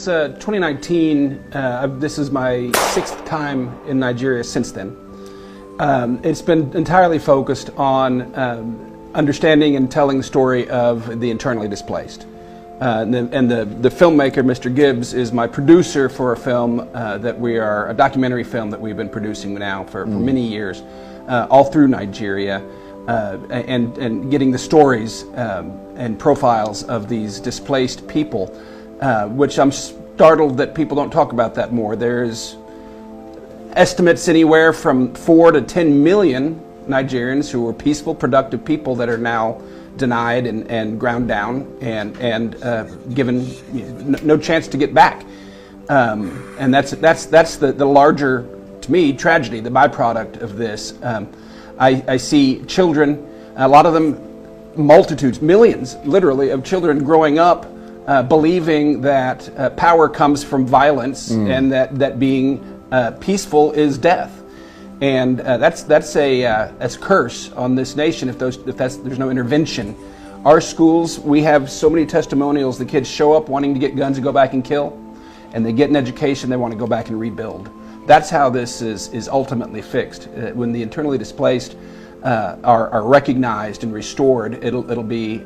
Since 2019, this is my 6th time in Nigeria since then. It's been entirely focused on understanding and telling the story of the internally displaced. And the filmmaker, Mr. Gibbs, is my producer for a film a documentary film that we've been producing now for many years, all through Nigeria, and getting the stories and profiles of these displaced people, which I'm startled that people don't talk about that more. There's estimates anywhere from 4 to 10 million Nigerians who were peaceful, productive people that are now denied and ground down and given no chance to get back. And that's the larger, to me, tragedy, the byproduct of this. I see children, a lot of them, multitudes, millions, literally, of children growing up believing that power comes from violence and that being peaceful is death. And that's a curse on this nation if there's no intervention. Our schools, we have so many testimonials. The kids show up wanting to get guns and go back and kill, and they get an education, they want to go back and rebuild. That's how this is ultimately fixed. When the internally displaced are recognized and restored, it'll be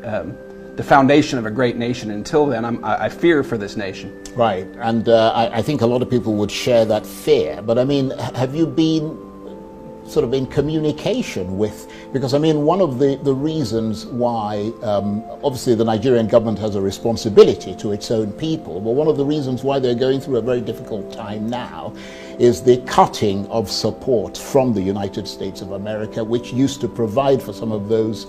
the foundation of a great nation. Until then, I fear for this nation. Right, and I think a lot of people would share that fear. But I mean, have you been sort of in communication with, because I mean, one of the reasons why, obviously the Nigerian government has a responsibility to its own people, but one of the reasons why they're going through a very difficult time now is the cutting of support from the United States of America, which used to provide for some of those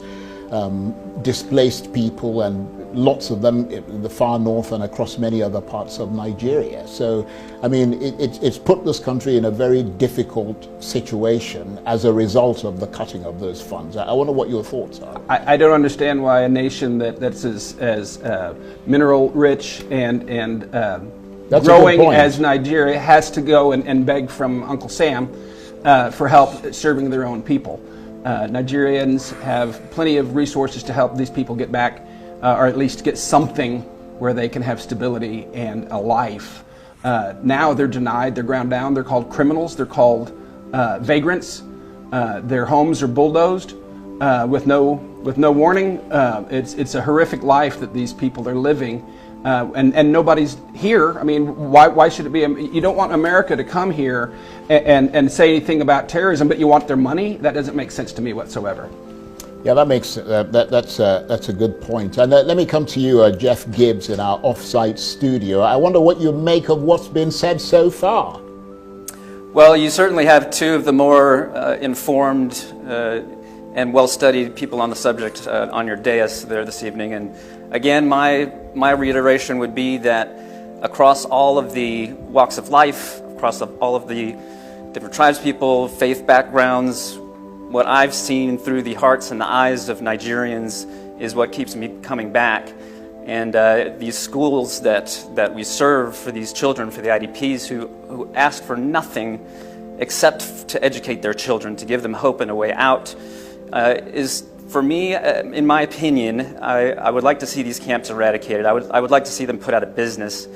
displaced people, and lots of them in the far north and across many other parts of Nigeria. So, I mean, it's put this country in a very difficult situation as a result of the cutting of those funds. I wonder what your thoughts are. I don't understand why a nation that's as mineral rich and growing as Nigeria has to go and beg from Uncle Sam for help serving their own people. Nigerians have plenty of resources to help these people get back, or at least get something where they can have stability and a life. Now they're denied, they're ground down, they're called criminals, they're called vagrants. Their homes are bulldozed with no warning. It's a horrific life that these people are living. And nobody's here. I mean, why should it be? You don't want America to come here and say anything about terrorism, but you want their money? That doesn't make sense to me whatsoever. Yeah, that makes that's a good point. And let me come to you, Jeff Gibbs, in our off-site studio. I wonder what you make of what's been said so far. Well, you certainly have two of the more informed and well-studied people on the subject on your dais there this evening. And again, my reiteration would be that across all of the walks of life, across all of the different tribes people, faith backgrounds, what I've seen through the hearts and the eyes of Nigerians is what keeps me coming back. And these schools that we serve for these children, for the IDPs who ask for nothing except to educate their children, to give them hope and a way out, is, for me, in my opinion, I would like to see these camps eradicated. I would like to see them put out of business.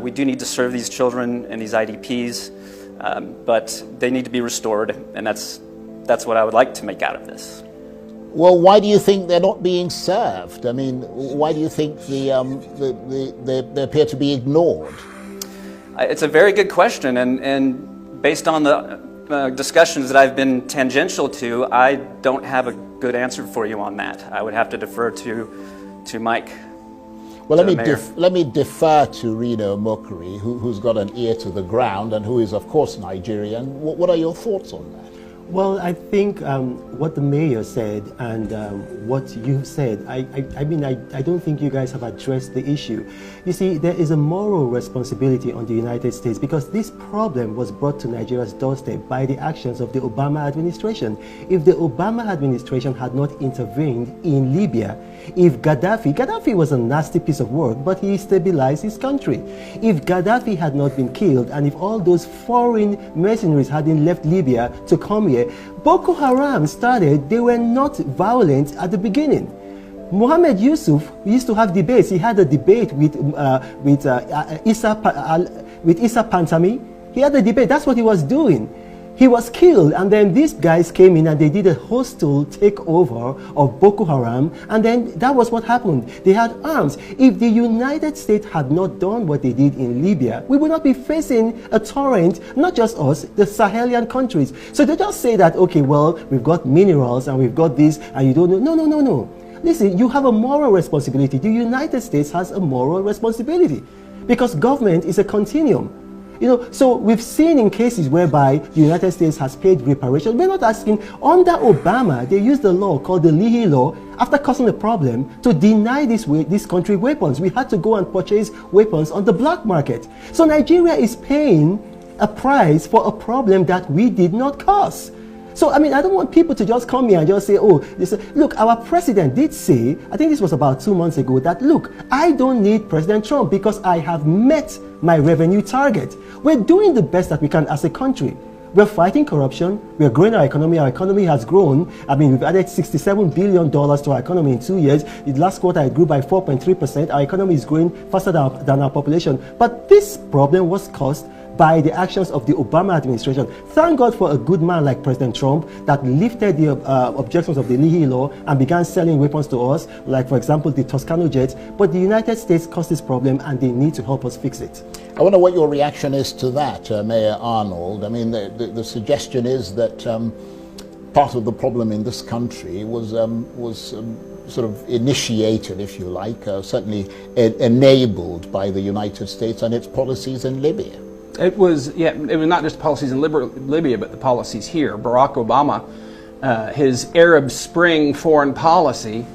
We do need to serve these children and these IDPs, but they need to be restored, and that's what I would like to make out of this. Well, why do you think they're not being served? I mean, why do you think they appear to be ignored? It's a very good question, and based on the discussions that I've been tangential to, I don't have a good answer for you on that. I would have to defer to Mike. Well, let me defer to Reno Omokri, who's got an ear to the ground and who is, of course, Nigerian. What are your thoughts on that? Well, I think what the mayor said and what you said, I mean, I don't think you guys have addressed the issue. You see, there is a moral responsibility on the United States because this problem was brought to Nigeria's doorstep by the actions of the Obama administration. If the Obama administration had not intervened in Libya, if Gaddafi was a nasty piece of work, but he stabilized his country. If Gaddafi had not been killed, and if all those foreign mercenaries hadn't left Libya to come here, Boko Haram started, they were not violent at the beginning. Mohammed Yusuf used to have debates. He had a debate with Issa Pantami. He had a debate. That's what he was doing. He was killed, and then these guys came in and they did a hostile takeover of Boko Haram, and then that was what happened. They had arms. If the United States had not done what they did in Libya, we would not be facing a torrent, not just us, the Sahelian countries. So they just say that, okay, well, we've got minerals and we've got this, and you don't know. No, no, no, no. Listen, you have a moral responsibility. The United States has a moral responsibility because government is a continuum. You know, so we've seen in cases whereby the United States has paid reparation. We're not asking. Under Obama, they used a law called the Leahy Law after causing a problem to deny this country weapons. We had to go and purchase weapons on the black market. So Nigeria is paying a price for a problem that we did not cause. So, I mean, I don't want people to just come here and just say, oh, look, our president did say, I think this was about 2 months ago, that, look, I don't need President Trump because I have met my revenue target. We're doing the best that we can as a country. We're fighting corruption. We're growing our economy. Our economy has grown. I mean, we've added $67 billion to our economy in 2 years. The last quarter, it grew by 4.3%. Our economy is growing faster than our population. But this problem was caused by the actions of the Obama administration. Thank God for a good man like President Trump that lifted the objections of the Leahy Law and began selling weapons to us, like, for example, the Toscano jets. But the United States caused this problem and they need to help us fix it. I wonder what your reaction is to that, Mayor Arnold. I mean, the suggestion is that part of the problem in this country was sort of initiated, if you like, certainly enabled by the United States and its policies in Libya. It was not just policies in Libya, but the policies here. Barack Obama, his Arab Spring foreign policy,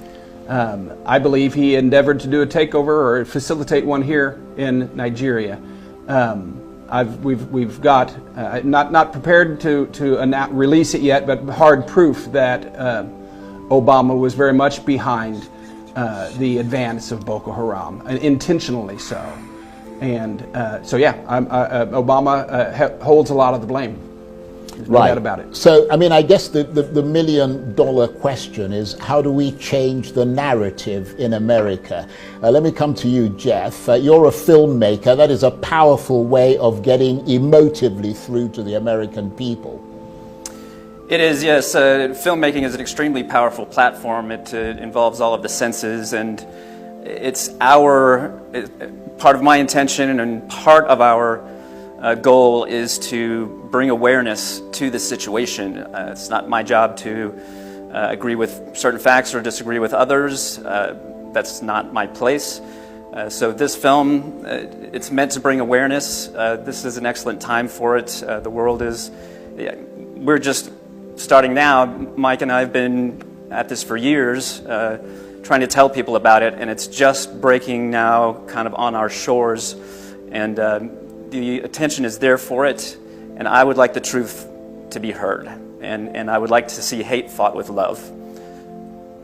I believe he endeavored to do a takeover or facilitate one here in Nigeria. We've got not prepared to release it yet, but hard proof that Obama was very much behind the advance of Boko Haram, intentionally so. And so, yeah, Obama holds a lot of the blame. There's no doubt about it. So, I mean, I guess the million-dollar question is, how do we change the narrative in America? Let me come to you, Jeff. You're a filmmaker. That is a powerful way of getting emotively through to the American people. It is, yes. Filmmaking is an extremely powerful platform. It involves all of the senses, and it's part of my intention and part of our goal is to bring awareness to the situation. It's not my job to agree with certain facts or disagree with others. That's not my place. So this film, it's meant to bring awareness. This is an excellent time for it. The world is, we're just starting now. Mike and I have been at this for years, trying to tell people about it, and it's just breaking now kind of on our shores, and the attention is there for it, and I would like the truth to be heard, and I would like to see hate fought with love.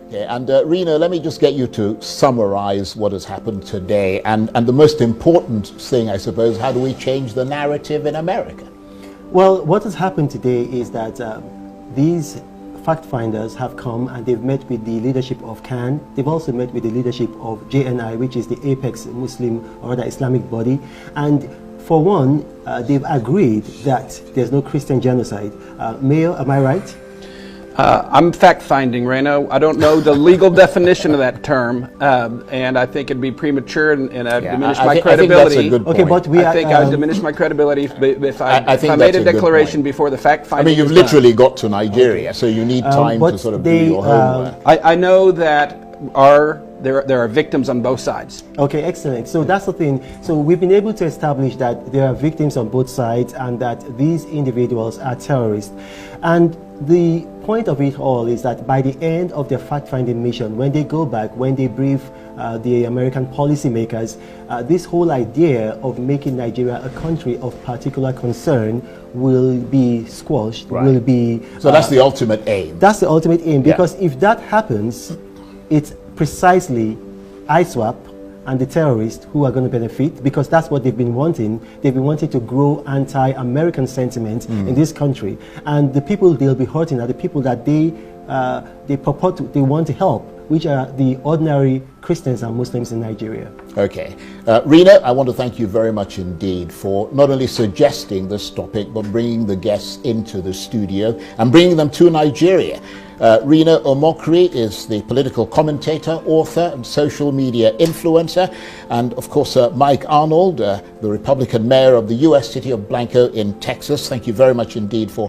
Okay, and Reno, let me just get you to summarize what has happened today, and the most important thing, I suppose, how do we change the narrative in America? Well, what has happened today is that these fact finders have come and they've met with the leadership of CAN. They've also met with the leadership of JNI, which is the apex Muslim or rather Islamic body. And for one, they've agreed that there's no Christian genocide. Mayor, am I right? I'm fact-finding, Reno. I don't know the legal definition of that term, and I think it'd be premature and I'd diminish my credibility. I think that's a good point. Okay, but I think I'd diminish my credibility if I made a declaration before the fact-finding. I mean, you've literally got to Nigeria, so you need time to sort of do your homework. I know that there are victims on both sides. Okay, excellent. So that's the thing. So we've been able to establish that there are victims on both sides and that these individuals are terrorists. And the point of it all is that by the end of their fact-finding mission, when they go back, when they brief the American policymakers, this whole idea of making Nigeria a country of particular concern will be squashed, will be... So that's the ultimate aim. That's the ultimate aim, because if that happens, it's precisely ISWAP and the terrorists who are going to benefit, because that's what they've been wanting. They've been wanting to grow anti-American sentiment in this country. And the people they'll be hurting are the people that they they want to help, which are the ordinary Christians and Muslims in Nigeria. Okay. Reno, I want to thank you very much indeed for not only suggesting this topic, but bringing the guests into the studio and bringing them to Nigeria. Reno Omokri is the political commentator, author, and social media influencer. And of course, Mike Arnold, the Republican mayor of the U.S. city of Blanco in Texas. Thank you very much indeed for